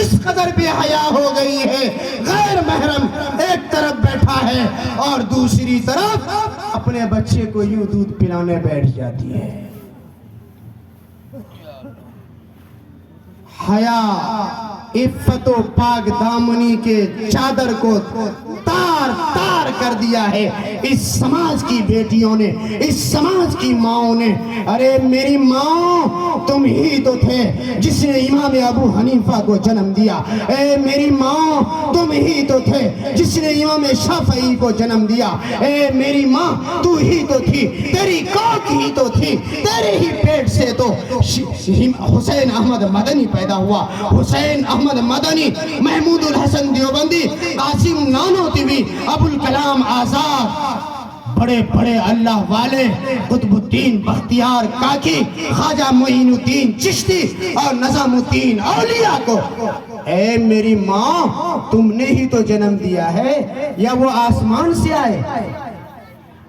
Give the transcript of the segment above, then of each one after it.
اس قدر بے حیا ہو گئی ہے، غیر محرم ایک طرف بیٹھا ہے اور دوسری طرف اپنے بچے کو یوں دودھ پلانے بیٹھ جاتی ہے۔ حیا عفت و پاک دامنی کے چادر کو تار تار کر دیا ہے اس سماج کی بیٹیوں نے، اس سماج کی ماؤں نے۔ ارے میری ماں، تم ہی تو تھے جس نے امام ابو حنیفہ کو جنم دیا۔ اے میری ماں، تم ہی تو تھے جس نے امام شافعی کو جنم دیا۔ اے میری ماں، تو ہی تو تھی، تیری کوکھ ہی تو تھی، تیرے ہی پیٹ سے تو حسین احمد مدنی پیدا ہوا۔ حسین احمد مدنی، محمود الحسن دیوبندی، قاسم نانوتوی، ابو الکلام آزاد، بڑے بڑے اللہ والے، قطب الدین بختیار کاکی، خواجہ معین الدین چشتی اور نظام الدین اولیاء کو اے میری ماں تم نے ہی تو جنم دیا ہے، یا وہ آسمان سے آئے؟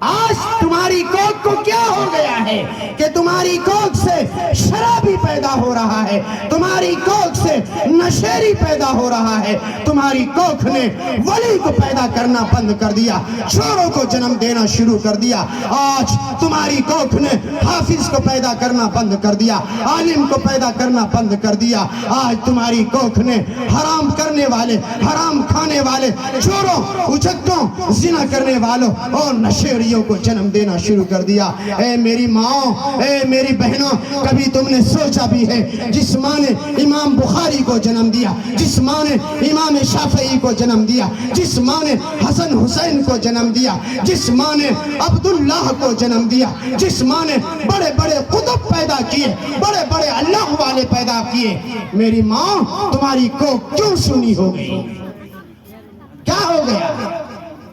آج تمہاری کوکھ کو کیا ہو گیا ہے کہ تمہاری کوکھ سے شرابی پیدا ہو رہا ہے، تمہاری کوکھ سے نشیری پیدا ہو رہا ہے، تمہاری کوکھ نے ولی کو پیدا کرنا بند کر دیا، چوروں کو جنم دینا شروع کر دیا۔ آج تمہاری کوکھ نے حافظ کو پیدا کرنا بند کر دیا، عالم کو پیدا کرنا بند کر دیا۔ آج تمہاری کوکھ نے حرام کرنے والے، حرام کھانے والے، چوروں، اچکوں، زنا کرنے والوں اور نشیری کو جنم دینا شروع کر دیا۔ اے میری ماں، اے میری بہنوں، کبھی تم نے سوچا بھی ہے جس ماں نے امام بخاری کو جنم دیا، جس ماں نے امام شافعی کو جنم دیا، جس ماں نے حسن حسین کو جنم دیا، جس ماں نے عبداللہ کو جنم دیا، جس ماں نے بڑے بڑے قطب پیدا کیے، بڑے بڑے اللہ والے پیدا کیے، میری ماں تمہاری کو کیوں سنی ہو گئی؟ کیا ہو گیا؟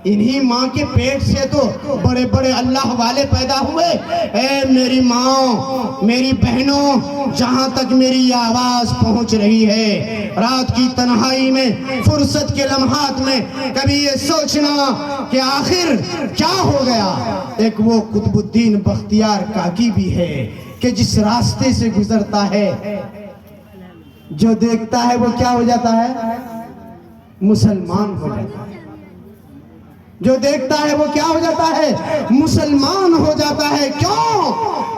انہی ماں کے پیٹ سے تو بڑے بڑے اللہ والے پیدا ہوئے۔ اے میری ماں، میری بہنوں، جہاں تک میری یہ آواز پہنچ رہی ہے، رات کی تنہائی میں، فرصت کے لمحات میں کبھی یہ سوچنا کہ آخر کیا ہو گیا۔ ایک وہ قطب الدین بختیار کاکی بھی ہے کہ جس راستے سے گزرتا ہے، جو دیکھتا ہے وہ کیا ہو جاتا ہے؟ مسلمان ہو جاتا ہے۔ جو دیکھتا ہے وہ کیا ہو جاتا ہے؟ مسلمان ہو جاتا ہے۔ کیوں؟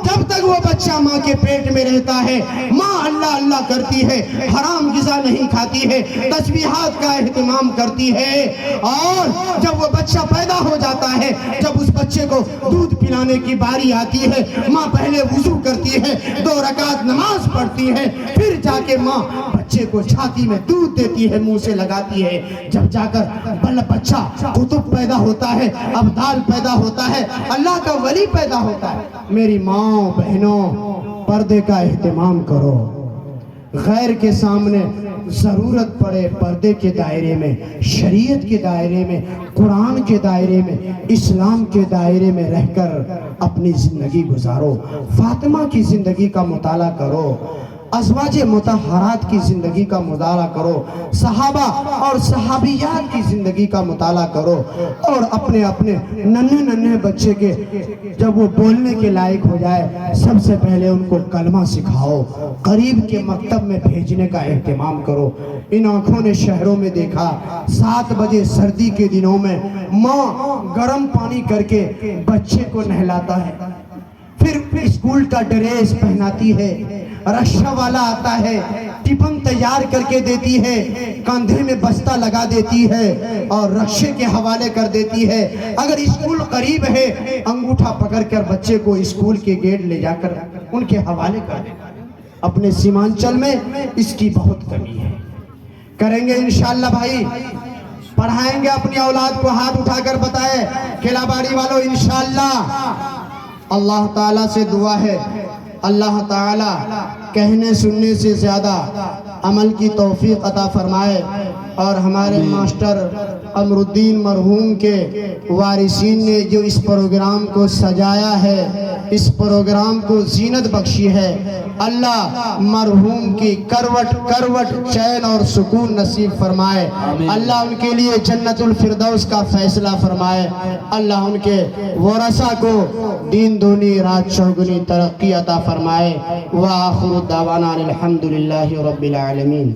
جب تک وہ بچہ ماں کے پیٹ میں رہتا ہے، ماں اللہ اللہ کرتی ہے، حرام غذا نہیں کھاتی ہے، تسبیحات کا اہتمام کرتی ہے، اور جب وہ بچہ پیدا ہو جاتا ہے، جب اس بچے کو دودھ پلانے کی باری آتی ہے، ماں پہلے وضو کرتی ہے، 2 رکعت نماز پڑھتی ہے، پھر جا کے ماں بچے کو چھاتی میں دودھ دیتی ہے، منہ سے لگاتی ہے، جب جا کر بچہ قطب پیدا ہوتا ہے، ابدال پیدا ہوتا ہے، اللہ کا ولی پیدا ہوتا ہے۔ میری ماں بہنوں، پردے کا اہتمام کرو۔ غیر کے سامنے ضرورت پڑے پردے کے دائرے میں، شریعت کے دائرے میں، قرآن کے دائرے میں، اسلام کے دائرے میں رہ کر اپنی زندگی گزارو۔ فاطمہ کی زندگی کا مطالعہ کرو، ازواج مطہرات کی زندگی کا مطالعہ کرو، صحابہ اور صحابیات کی زندگی کا مطالعہ کرو، اور اپنے اپنے ننھے بچے کے جب وہ بولنے کے لائق ہو جائے، سب سے پہلے ان کو کلمہ سکھاؤ، قریب کے مکتب میں بھیجنے کا اہتمام کرو۔ ان آنکھوں نے شہروں میں دیکھا 7 بجے سردی کے دنوں میں ماں گرم پانی کر کے بچے کو نہلاتا ہے، پھر اسکول کا ڈریس پہناتی ہے، رکشہ والا آتا ہے، ٹفن تیار کر کے دیتی ہے، کاندھے میں بستہ لگا دیتی ہے اور رکشے کے حوالے کر دیتی ہے۔ اگر اسکول قریب ہے، انگوٹھا پکڑ کر بچے کو اسکول کے گیٹ لے جا کر ان کے حوالے کر دیتا ہے۔ اپنے سیمانچل میں اس کی بہت کمی ہے۔ کریں گے انشاءاللہ بھائی، پڑھائیں گے اپنی اولاد کو، ہاتھ اٹھا کر بتائے کھیلا باڑی والوں انشاءاللہ۔ اللہ تعالیٰ سے دعا ہے، اللہ تعالیٰ کہنے سننے سے زیادہ عمل کی توفیق عطا فرمائے، اور ہمارے ماسٹر قمر الدین مرحوم کے وارثین نے جو اس پروگرام کو سجایا ہے، اس پروگرام کو زینت بخشی ہے، اللہ مرحوم کی کروٹ کروٹ چین اور سکون نصیب فرمائے، اللہ ان کے لیے جنت الفردوس کا فیصلہ فرمائے، اللہ ان کے ورثہ کو دین دونی رات چوگنی ترقی عطا فرمائے۔ وآخر دعوانا الحمدللہ رب العالمین۔